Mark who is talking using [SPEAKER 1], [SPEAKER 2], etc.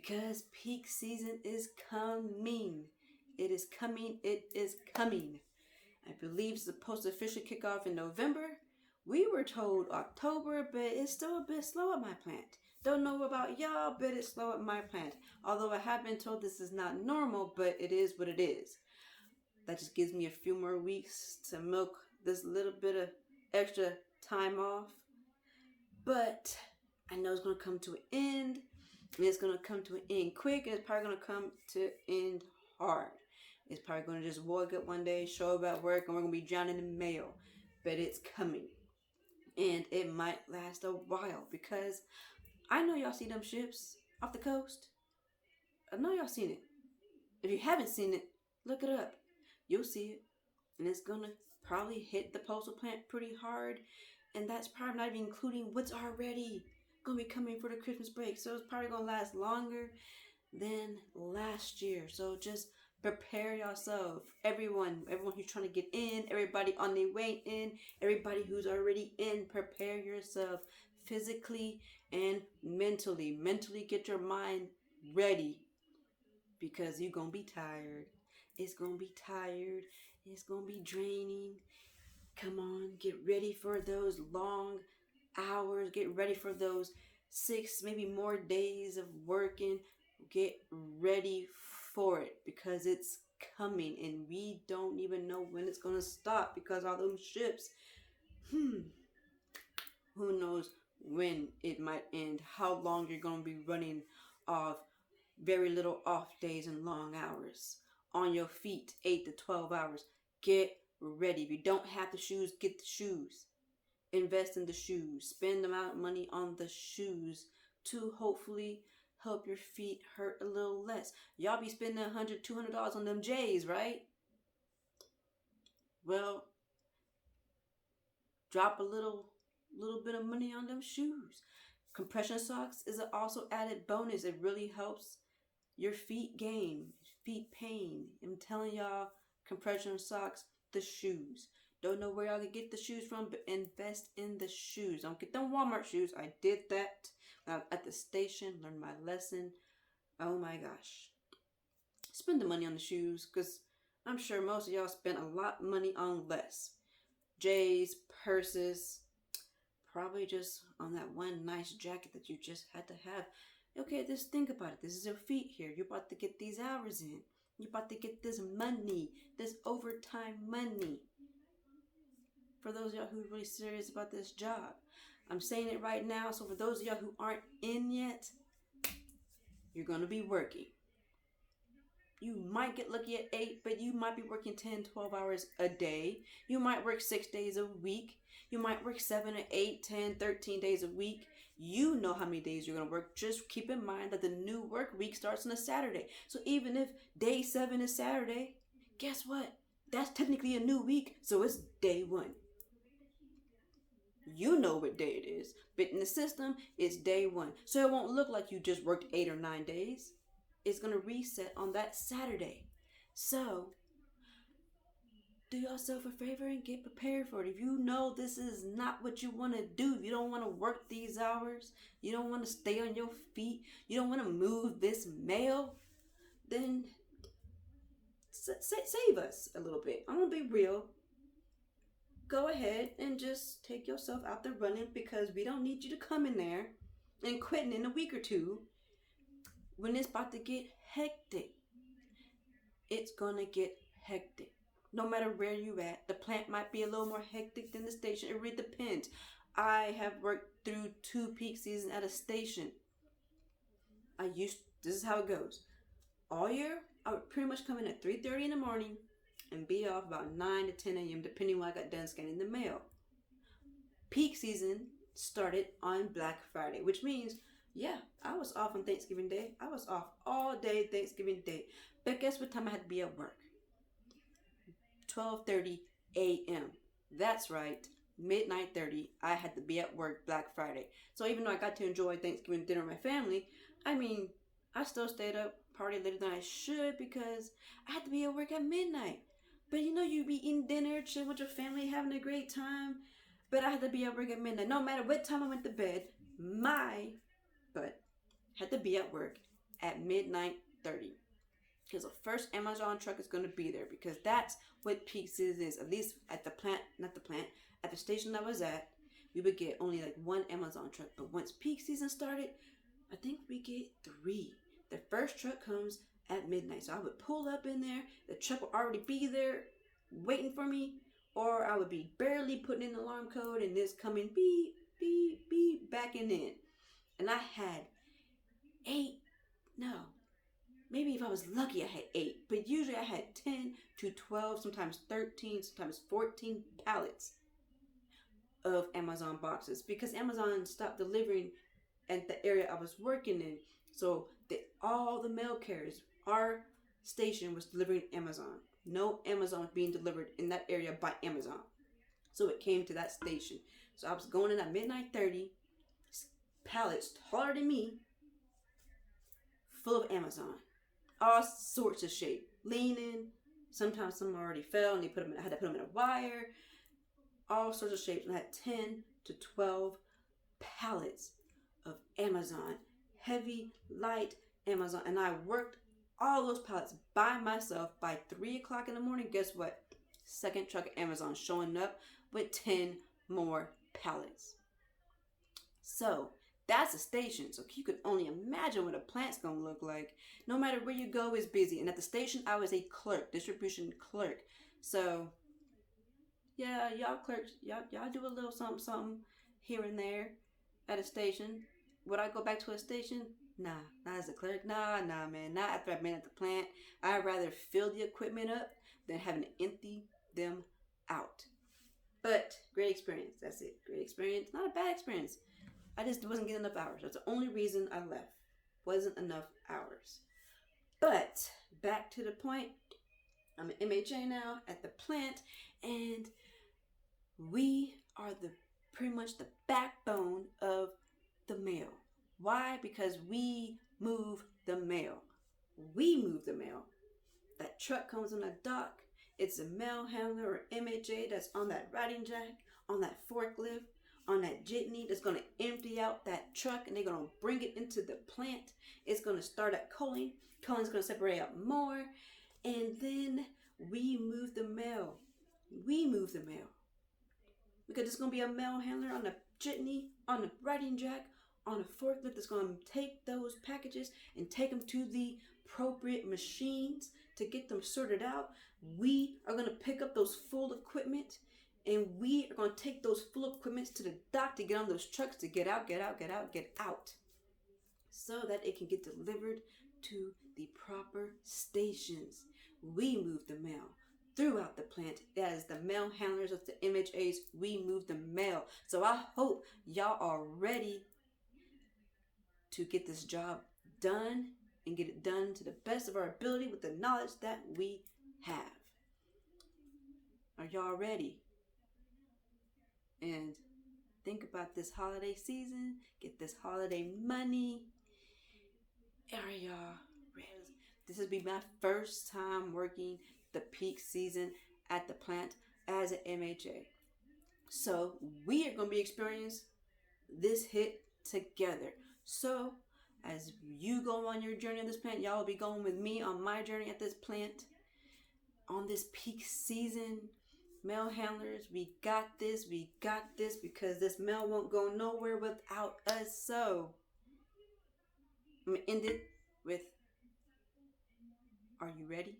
[SPEAKER 1] because peak season is coming. It is coming. It is coming. I believe it's supposed to officially kick off in November. We were told October, but it's still a bit slow at my plant. Don't know about y'all, but it's slow at my plant. Although I have been told this is not normal, but it is what it is. That just gives me a few more weeks to milk this little bit of extra time off. But I know it's going to come to an end. And it's going to come to an end quick. And it's probably going to come to an end hard. It's probably going to just wake up one day, show up at work, and we're going to be drowning in mail. But it's coming. And it might last a while. Because I know y'all see them ships off the coast. I know y'all seen it. If you haven't seen it, look it up. You'll see it. And it's going to probably hit the postal plant pretty hard. And that's probably not even including what's already going to be coming for the Christmas break. So it's probably going to last longer than last year. So just prepare yourself. Everyone who's trying to get in, everybody on their way in, everybody who's already in, prepare yourself physically and mentally. Mentally get your mind ready because you're going to be tired. It's going to be tired. It's going to be draining. Come on, get ready for those long hours. Get ready for those 6, maybe more days of working. Get ready for it because it's coming and we don't even know when it's going to stop because all those ships, who knows when it might end, how long you're going to be running off very little off days and long hours. On your feet, 8 to 12 hours. Get ready. If you don't have the shoes, get the shoes. Invest in the shoes. Spend the amount of money on the shoes to hopefully help your feet hurt a little less. Y'all be spending $100, $200 on them J's, right? Well, drop a little bit of money on them shoes. Compression socks is an also added bonus. It really helps your feet gain, feet pain. I'm telling y'all, compression socks, the shoes. Don't know where y'all can get the shoes from, but invest in the shoes. Don't get them Walmart shoes. I did that at the station, learned my lesson. Oh my gosh. Spend the money on the shoes because I'm sure most of y'all spent a lot of money on less. J's, purses, probably just on that one nice jacket that you just had to have. Okay, just think about it. This is your feet here. You're about to get these hours in. You're about to get this money, this overtime money. For those of y'all who are really serious about this job. I'm saying it right now. So for those of y'all who aren't in yet, you're going to be working. You might get lucky at 8, but you might be working 10, 12 hours a day. You might work 6 days a week. You might work 7 or 8, 10, 13 days a week. You know how many days you're going to work. Just keep in mind that the new work week starts on a Saturday. So even if day 7 is Saturday, guess what? That's technically a new week. So it's day 1. You know what day it is. But in the system, it's day 1. So it won't look like you just worked 8 or 9 days. It's going to reset on that Saturday. So do yourself a favor and get prepared for it. If you know this is not what you want to do, if you don't want to work these hours, you don't want to stay on your feet, you don't want to move this mail, then save us a little bit. I'm going to be real. Go ahead and just take yourself out there running because we don't need you to come in there and quitting in a week or two when it's about to get hectic. It's going to get hectic. No matter where you at, the plant might be a little more hectic than the station. It really depends. I have worked through 2 peak seasons at a station. This is how it goes. All year, I would pretty much come in at 3:30 in the morning and be off about 9 to 10 a.m. depending when I got done scanning the mail. Peak season started on Black Friday, which means, yeah, I was off on Thanksgiving Day. I was off all day Thanksgiving Day. But guess what time I had to be at work? 12:30 a.m. That's right, midnight 30. I had to be at work Black Friday. So even though I got to enjoy Thanksgiving dinner with my family, I still stayed up, partied later than I should because I had to be at work at midnight. But you be eating dinner, chilling with your family, having a great time. But I had to be at work at midnight. No matter what time I went to bed, my butt had to be at work at midnight 30. Because the first Amazon truck is going to be there, because that's what peak season is. At least at the plant, not the plant, at the station I was at, we would get only like one Amazon truck. But once peak season started, I think we get 3. The first truck comes at midnight. So I would pull up in there. The truck would already be there waiting for me. Or I would be barely putting in the alarm code and this coming beep, beep, beep, backing in. And I had 8, no, maybe if I was lucky I had 8. But usually I had 10 to 12, sometimes 13, sometimes 14 pallets of Amazon boxes. Because Amazon stopped delivering at the area I was working in. So all the mail carriers, our station was delivering Amazon. No Amazon was being delivered in that area by Amazon. So it came to that station. So I was going in at midnight 30, pallets taller than me, full of Amazon. All sorts of shape. Leaning. Sometimes some already fell and I had to put them in a wire. All sorts of shapes. And I had 10 to 12 pallets of Amazon. Heavy, light Amazon. And I worked all those pallets by myself. By 3 o'clock in the morning, guess what? Second truck of Amazon showing up with 10 more pallets. So that's a station. So you could only imagine what a plant's gonna look like. No matter where you go, it's busy. And at the station, I was a clerk, distribution clerk. So yeah, y'all clerks, y'all do a little something here and there at a station. Would I go back to a station? Nah, not as a clerk. Nah, man. Not after I've been at the plant. I'd rather fill the equipment up than having to empty them out. But great experience. That's it. Great experience. Not a bad experience. I just wasn't getting enough hours. That's the only reason I left. Wasn't enough hours. But back to the point. I'm an MHA now at the plant, and we are pretty much the backbone of the mail. Why? Because we move the mail. We move the mail. That truck comes on the dock. It's a mail handler or MHA that's on that riding jack, on that forklift, on that jitney that's going to empty out that truck, and they're going to bring it into the plant. It's going to start at culling. Culling's going to separate out more. And then we move the mail. We move the mail. Because there's going to be a mail handler on the jitney, on the riding jack, on a forklift that's going to take those packages and take them to the appropriate machines to get them sorted out. We are going to pick up those full equipment, and we are going to take those full equipments to the dock to get on those trucks to get out, so that it can get delivered to the proper stations. We move the mail throughout the plant. As the mail handlers of the MHAs, we move the mail. So I hope y'all are ready to get this job done and get it done to the best of our ability with the knowledge that we have. Are y'all ready? And think about this holiday season. Get this holiday money. Are y'all ready? This will be my first time working the peak season at the plant as an MHA. So we are going to be experiencing this hit together. So as you go on your journey at this plant, y'all will be going with me on my journey at this plant on this peak season. Mail handlers, we got this because this mail won't go nowhere without us. So I'm going to end it with, are you ready?